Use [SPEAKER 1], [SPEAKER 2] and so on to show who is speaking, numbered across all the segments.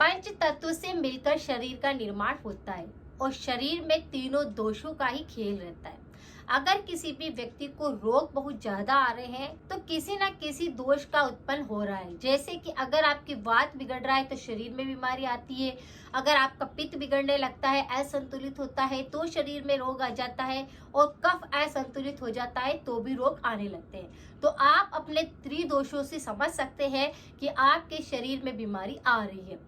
[SPEAKER 1] पंच तत्व से मिलकर शरीर का निर्माण होता है और शरीर में तीनों दोषों का ही खेल रहता है। अगर किसी भी व्यक्ति को रोग बहुत ज्यादा आ रहे हैं तो किसी न किसी दोष का उत्पन्न हो रहा है। जैसे कि अगर आपकी वात बिगड़ रहा है तो शरीर में बीमारी आती है, अगर आपका पित्त बिगड़ने लगता है, असंतुलित होता है तो शरीर में रोग आ जाता है, और कफ असंतुलित हो जाता है तो भी रोग आने लगते हैं। तो आप अपने त्रिदोषों से समझ सकते हैं कि आपके शरीर में बीमारी आ रही है।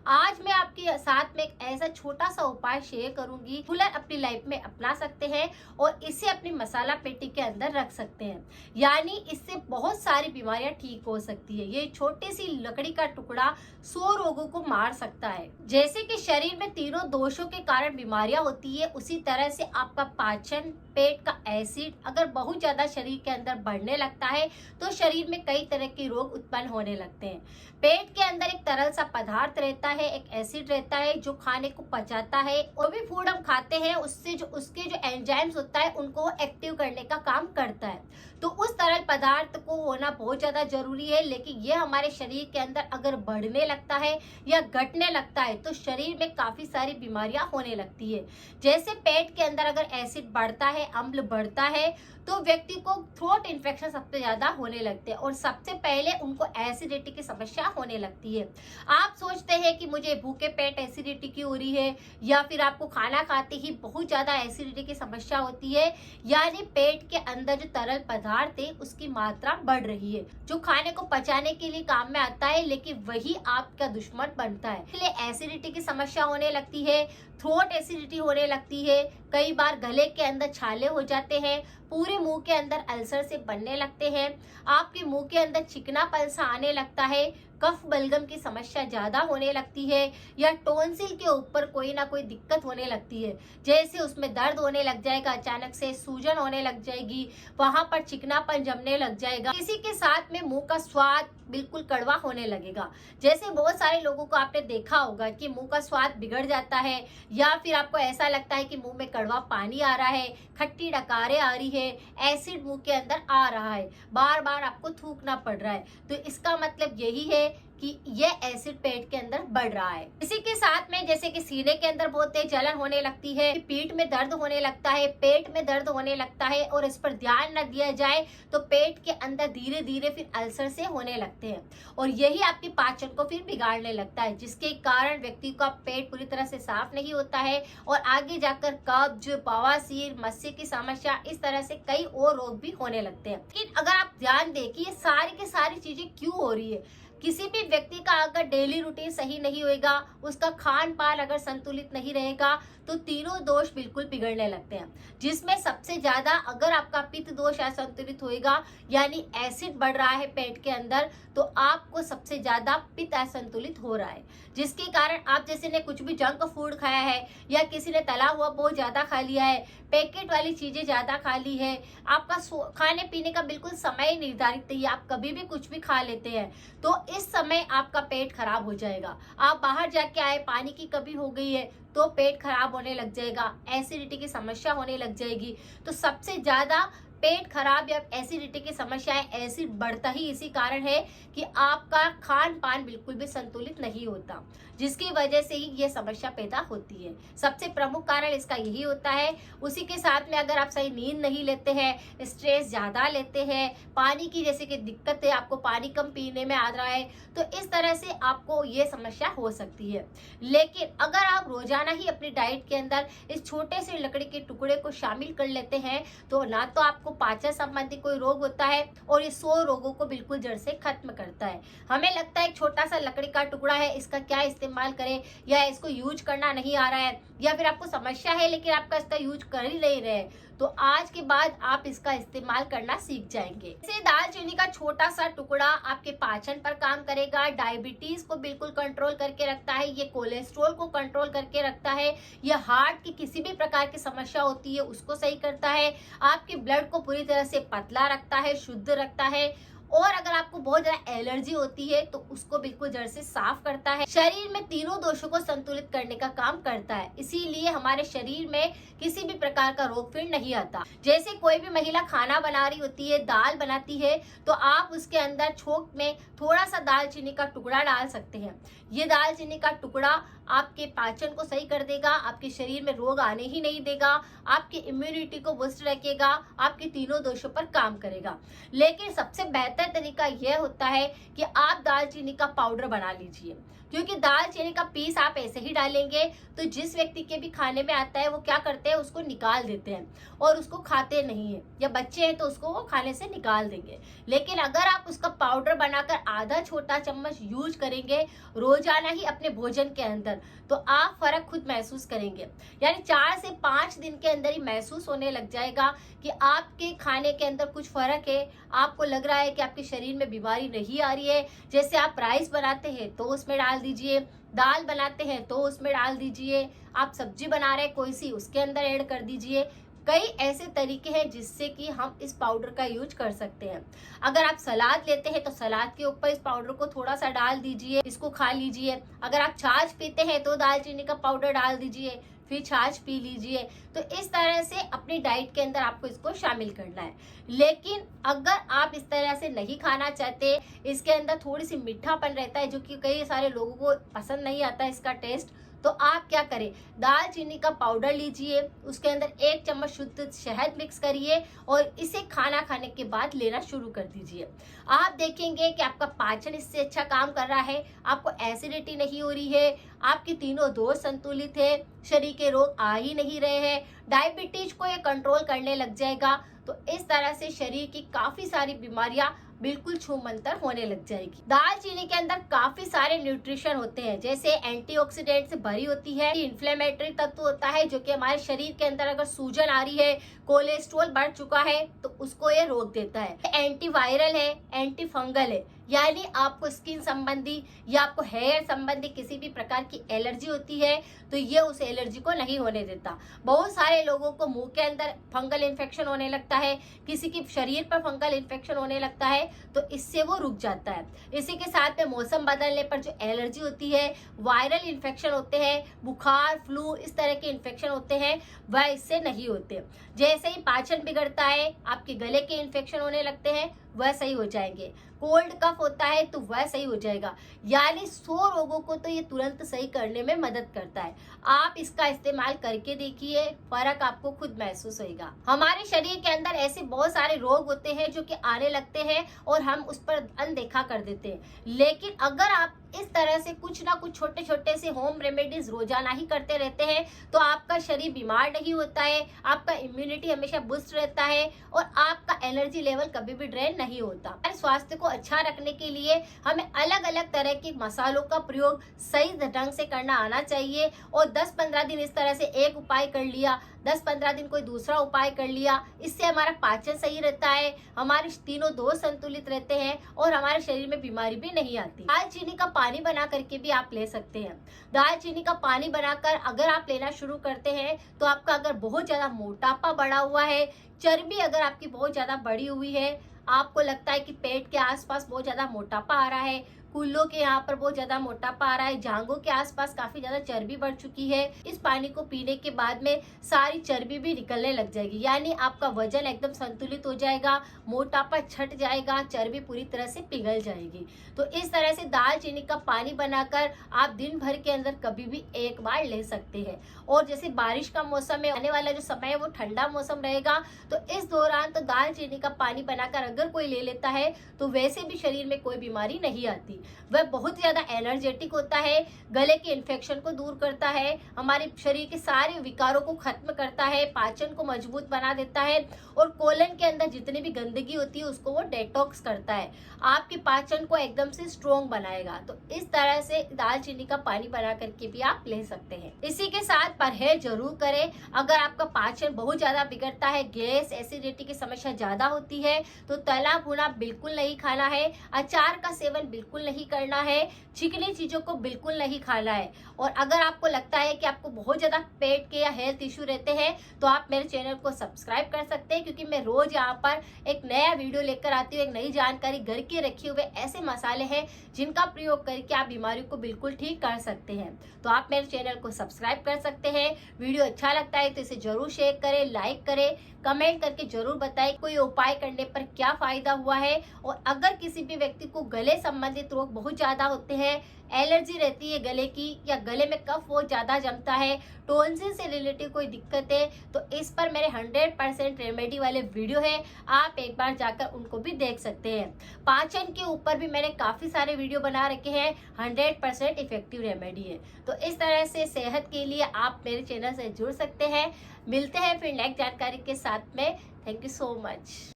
[SPEAKER 1] आज मैं आपके साथ में एक ऐसा छोटा सा उपाय शेयर करूंगी, रेगुलर अपनी लाइफ में अपना सकते हैं और इसे अपनी मसाला पेटी के अंदर रख सकते हैं। यानी इससे बहुत सारी बीमारियां ठीक हो सकती है। ये छोटी सी लकड़ी का टुकड़ा 100 रोगों को मार सकता है। जैसे कि शरीर में तीनों दोषों के कारण बीमारियां होती है, उसी तरह से आपका पाचन, पेट का एसिड अगर बहुत ज्यादा शरीर के अंदर बढ़ने लगता है तो शरीर में कई तरह के रोग उत्पन्न होने लगते हैं। पेट के अंदर एक तरल सा पदार्थ रहता है, एक एसिड रहता है जो खाने को पचाता है, और भी फूड हम खाते हैं उससे जो उसके जो एंजाइम्स होता है उनको एक्टिव करने का काम करता है। तो उस तरल पदार्थ को होना बहुत ज्यादा जरूरी है। लेकिन ये हमारे शरीर के अंदर अगर बढ़ने लगता है या घटने लगता है तो शरीर में काफी सारी बीमारियां होने लगती है। जैसे पेट के अंदर अगर एसिड बढ़ता है, अम्ल बढ़ता है, तो व्यक्ति को थ्रोट इन्फेक्शन सबसे ज्यादा होने लगते हैं और सबसे पहले उनको एसिडिटी की समस्या होने लगती है। आप सोचते हैं कि मुझे भूखे पेट एसिडिटी की हो रही है, या फिर आपको खाना खाते ही बहुत ज्यादा एसिडिटी की समस्या होती है, यानी पेट के अंदर जो तरल पदार्थ है उसकी मात्रा बढ़ रही है, जो खाने को पचाने के लिए काम में आता है लेकिन वही आपका दुश्मन बनता है। इसलिए एसिडिटी की समस्या होने लगती है, थ्रोट एसिडिटी होने लगती है, कई बार गले के अंदर छाले हो जाते हैं, पूरे मुंह के अंदर अल्सर से बनने लगते हैं, आपके मुंह के अंदर चिकनापन सा आने लगता है, कफ बलगम की समस्या ज्यादा होने लगती है, या टॉन्सिल के ऊपर कोई ना कोई दिक्कत होने लगती है। जैसे उसमें दर्द होने लग जाएगा, अचानक से सूजन होने लग जाएगी, वहां पर चिकनापन जमने लग जाएगा, किसी के साथ में मुंह का स्वाद बिल्कुल कड़वा होने लगेगा। जैसे बहुत सारे लोगों को आपने देखा होगा कि मुंह का स्वाद बिगड़ जाता है, या फिर आपको ऐसा लगता है कि मुंह में कड़वा पानी आ रहा है, खट्टी डकारें आ रही है, एसिड मुंह के अंदर आ रहा है, बार बार आपको थूकना पड़ रहा है। तो इसका मतलब यही है कि यह एसिड पेट के अंदर बढ़ रहा है। इसी के साथ में जैसे कि सीने के अंदर बहुत तेज जलन होने लगती है, पीठ में दर्द होने लगता है, पेट में दर्द होने लगता है, और इस पर ध्यान न दिया जाए तो पेट के अंदर धीरे धीरे फिर अल्सर से होने लगते हैं, और यही आपके पाचन को फिर बिगाड़ने लगता है, जिसके कारण व्यक्ति का पेट पूरी तरह से साफ नहीं होता है और आगे जाकर कब्ज, बवासीर, मस्से की समस्या, इस तरह से कई और रोग भी होने लगते हैं। लेकिन अगर आप ध्यान दें कि ये सारी की सारी चीजें क्यों हो रही है, किसी भी व्यक्ति का अगर डेली रूटीन सही नहीं होएगा, उसका खान पान अगर संतुलित नहीं रहेगा, तो तीनों दोष बिल्कुल बिगड़ने लगते हैं। जिसमें सबसे ज्यादा अगर आपका पित्त दोष असंतुलित होएगा, यानी एसिड बढ़ रहा है पेट के अंदर, तो आपको सबसे ज्यादा पित्त असंतुलित हो रहा है, जिसके कारण आप जैसे ने कुछ भी जंक फूड खाया है, या किसी ने तला हुआ बहुत ज्यादा खा लिया है, पैकेट वाली चीजें ज्यादा खा ली है, आपका खाने पीने का बिल्कुल समय निर्धारित नहीं है, आप कभी भी कुछ भी खा लेते हैं, तो इस समय आपका पेट खराब हो जाएगा। आप बाहर जाके आए, पानी की कमी हो गई है तो पेट खराब होने लग जाएगा, एसिडिटी की समस्या होने लग जाएगी। तो सबसे ज्यादा पेट खराब या एसिडिटी की समस्या है, एसिड बढ़ता ही इसी कारण है कि आपका खान पान बिल्कुल भी संतुलित नहीं होता, जिसकी वजह से ही ये समस्या पैदा होती है। सबसे प्रमुख कारण इसका यही होता है। उसी के साथ में अगर आप सही नींद नहीं लेते हैं, स्ट्रेस ज्यादा लेते हैं, पानी की जैसे कि दिक्कत है, आपको पानी कम पीने में आ रहा है, तो इस तरह से आपको ये समस्या हो सकती है। लेकिन अगर आप रोजाना ही अपनी डाइट के अंदर इस छोटे से लकड़ी के टुकड़े को शामिल कर लेते हैं, तो ना तो आपको पाचन संबंधी कोई रोग होता है, और ये 100 रोगों को बिल्कुल जड़ से खत्म करता है। हमें लगता है एक छोटा सा लकड़ी का टुकड़ा है, इसका क्या इस्तेमाल करें, या इसको यूज करना नहीं आ रहा है, या फिर आपको समस्या है लेकिन आपका इसका यूज कर ही नहीं रहे, तो आज के बाद आप इसका इस्तेमाल करना सीख जाएंगे। जैसे दालचीनी का छोटा सा टुकड़ा आपके पाचन पर काम करेगा, डायबिटीज को बिल्कुल कंट्रोल करके रखता है, ये कोलेस्ट्रॉल को कंट्रोल करके रखता है, ये हार्ट की किसी भी प्रकार की समस्या होती है उसको सही करता है, आपके ब्लड को पूरी तरह से पतला रखता है, शुद्ध रखता है, और अगर आपको बहुत ज्यादा एलर्जी होती है तो उसको बिल्कुल जड़ से साफ करता है। शरीर में तीनों दोषों को संतुलित करने का काम करता है, इसीलिए हमारे शरीर में किसी भी प्रकार का रोग फिर नहीं आता। जैसे कोई भी महिला खाना बना रही होती है, दाल बनाती है, तो आप उसके अंदर छोंक में थोड़ा सा दालचीनी का टुकड़ा डाल सकते हैं। ये दालचीनी का टुकड़ा आपके पाचन को सही कर देगा, आपके शरीर में रोग आने ही नहीं देगा, आपकी इम्यूनिटी को बूस्ट रखेगा, आपके तीनों दोषों पर काम करेगा। लेकिन सबसे बेहतर तरीका यह होता है कि आप दालचीनी का पाउडर बना लीजिए, क्योंकि दालचीनी का पीस आप ऐसे ही डालेंगे तो जिस व्यक्ति के भी खाने में आता है वो क्या करते हैं, उसको निकाल देते हैं और उसको खाते नहीं है, या बच्चे हैं तो उसको वो खाने से निकाल देंगे। लेकिन अगर आप उसका पाउडर बनाकर आधा छोटा चम्मच यूज करेंगे रोजाना ही अपने भोजन के अंदर, तो आप फर्क खुद महसूस करेंगे। यानी 4 से 5 दिन के अंदर ही महसूस होने लग जाएगा कि आपके खाने के अंदर कुछ फर्क है। आपको लग रहा है कि आपके शरीर में बीमारी नहीं आ रही है। जैसे आप राइस बनाते हैं तो उसमें डाल दीजिए, दाल बनाते हैं तो उसमें डाल दीजिए, आप सब्जी बना रहे हैं कोई सी, उसके अंदर ऐड कर दीजिए। कई ऐसे तरीके हैं जिससे कि हम इस पाउडर का यूज कर सकते हैं। अगर आप सलाद लेते हैं तो सलाद के ऊपर इस पाउडर को थोड़ा सा डाल दीजिए, इसको खा लीजिए। अगर आप छाछ पीते हैं तो दालचीनी का पाउडर डाल दीजिए, फिर छाछ पी लीजिए। तो इस तरह से अपनी डाइट के अंदर आपको इसको शामिल करना है। लेकिन अगर आप इस तरह से नहीं खाना चाहते, इसके अंदर थोड़ी सी मीठापन रहता है जो कि कई सारे लोगों को पसंद नहीं आता इसका टेस्ट, तो आप क्या करें, दालचीनी का पाउडर लीजिए, उसके अंदर 1 चम्मच शुद्ध शहद मिक्स करिए और इसे खाना खाने के बाद लेना शुरू कर दीजिए। आप देखेंगे कि आपका पाचन इससे अच्छा काम कर रहा है, आपको एसिडिटी नहीं हो रही है, आपके तीनों दोष संतुलित है, शरीर के रोग आ ही नहीं रहे हैं, डायबिटीज को ये कंट्रोल करने लग जाएगा। तो इस तरह से शरीर की काफी सारी बीमारियां बिल्कुल छूमंतर होने लग जाएगी। दालचीनी के अंदर काफी सारे न्यूट्रिशन होते हैं, जैसे एंटीऑक्सीडेंट से भरी होती है, इन्फ्लेमेटरी तत्व होता है जो कि हमारे शरीर के अंदर अगर सूजन आ रही है, कोलेस्ट्रॉल बढ़ चुका है तो उसको ये रोक देता है। एंटीवायरल है, एंटी फंगल है, यानी आपको स्किन संबंधी या आपको हेयर संबंधी किसी भी प्रकार की एलर्जी होती है तो ये उस एलर्जी को नहीं होने देता। बहुत सारे लोगों को मुंह के अंदर फंगल इन्फेक्शन होने लगता है, किसी की शरीर पर फंगल इन्फेक्शन होने लगता है, तो इससे वो रुक जाता है। इसी के साथ में मौसम बदलने पर जो एलर्जी होती है, वायरल इन्फेक्शन होते हैं, बुखार, फ्लू, इस तरह के इन्फेक्शन होते हैं, वह इससे नहीं होते। जैसे ही पाचन बिगड़ता है, आपके गले के इन्फेक्शन होने लगते हैं, वह सही हो जाएंगे। कोल्ड कफ होता है तो वह सही हो जाएगा। यानी 100 रोगों को तो ये तुरंत सही करने में मदद करता है। आप इसका इस्तेमाल करके देखिए, फर्क आपको खुद महसूस होगा। हमारे शरीर के अंदर ऐसे बहुत सारे रोग होते हैं जो कि आने लगते हैं और हम उस पर अनदेखा कर देते हैं। लेकिन अगर आप इस तरह से कुछ ना कुछ छोटे छोटे से होम रेमेडीज रोजाना ही करते रहते हैं तो आपका शरीर बीमार नहीं होता है, आपका इम्यूनिटी हमेशा बूस्ट रहता है और आपका एनर्जी लेवल कभी भी ड्रेन नहीं होता। स्वास्थ्य को अच्छा रखने के लिए हमें अलग अलग तरह के मसालों का प्रयोग सही ढंग से करना आना चाहिए और 10-15 दिन इस तरह से एक उपाय कर लिया, 10-15 दिन कोई दूसरा उपाय कर लिया, इससे हमारा पाचन सही रहता है, हमारे तीनों दोष संतुलित रहते हैं और हमारे शरीर में बीमारी भी नहीं आती। दालचीनी का पानी बना करके भी आप ले सकते हैं। दालचीनी का पानी बनाकर अगर आप लेना शुरू करते हैं तो आपका अगर बहुत ज्यादा मोटापा बढ़ा हुआ है, चर्बी अगर आपकी बहुत ज्यादा बढ़ी हुई है, आपको लगता है कि पेट के आसपास बहुत ज्यादा मोटापा आ रहा है, कूल्हों के यहाँ पर बहुत ज्यादा मोटापा आ रहा है, जांघों के आसपास काफी ज्यादा चर्बी बढ़ चुकी है, इस पानी को पीने के बाद में सारी चर्बी भी निकलने लग जाएगी। यानी आपका वजन एकदम संतुलित हो जाएगा, मोटापा छट जाएगा, चर्बी पूरी तरह से पिघल जाएगी। तो इस तरह से दालचीनी का पानी बनाकर आप दिन भर के अंदर कभी भी एक बार ले सकते हैं। और जैसे बारिश का मौसम है, आने वाला जो समय है वो ठंडा मौसम रहेगा, तो इस दौरान तो दालचीनी का पानी बनाकर अगर कोई ले लेता है तो वैसे भी शरीर में कोई बीमारी नहीं आती। वह बहुत ज्यादा एनर्जेटिक होता है, गले के इन्फेक्शन को दूर करता है, हमारे शरीर के सारे विकारों को खत्म करता है, पाचन को मजबूत बना देता है और कोलन के अंदर जितनी भी गंदगी होती है उसको वो डेटॉक्स करता है, आपके पाचन को एकदम से स्ट्रोंग बनाएगा। तो इस तरह से दालचीनी का पानी बना करके भी आप ले सकते हैं। इसी के साथ परहेज जरूर करें। अगर आपका पाचन बहुत ज्यादा बिगड़ता है, गैस एसिडिटी की समस्या ज्यादा होती है, तो तला भुना बिल्कुल नहीं खाना है, अचार का सेवन बिल्कुल नहीं नहीं करना है, चिकनी चीजों को बिल्कुल नहीं खाना है। और अगर आपको लगता है कि आपको बहुत ज्यादा पेट के या हेल्थ इश्यू रहते हैं तो आप मेरे चैनल को सब्सक्राइब कर सकते हैं, क्योंकि मैं रोज यहाँ पर एक नया वीडियो लेकर आती हूँ, एक नई जानकारी। घर के रखे हुए ऐसे मसाले हैं जिनका प्रयोग करके आप बीमारियों को बिल्कुल ठीक कर सकते हैं। तो आप मेरे चैनल को सब्सक्राइब कर सकते हैं। वीडियो अच्छा लगता है तो इसे जरूर शेयर करें, लाइक करें, कमेंट करके जरूर बताएं कोई उपाय करने पर क्या फायदा हुआ है। और अगर किसी भी व्यक्ति को गले संबंधित रोग बहुत ज्यादा होते हैं, एलर्जी रहती है गले की, या गले में कफ बहुत ज्यादा जमता है, टॉन्सिल से रिलेटेड कोई दिक्कत है, तो इस पर मेरे 100% रेमेडी वाले वीडियो है, आप एक बार जाकर उनको भी देख सकते हैं। पाचन के ऊपर भी मैंने काफी सारे वीडियो बना रखे हैं, 100% इफेक्टिव रेमेडी है। तो इस तरह से सेहत के लिए आप मेरे चैनल से जुड़ सकते हैं। मिलते हैं फिर नेक्स्ट जानकारी के साथ में। Thank you so much.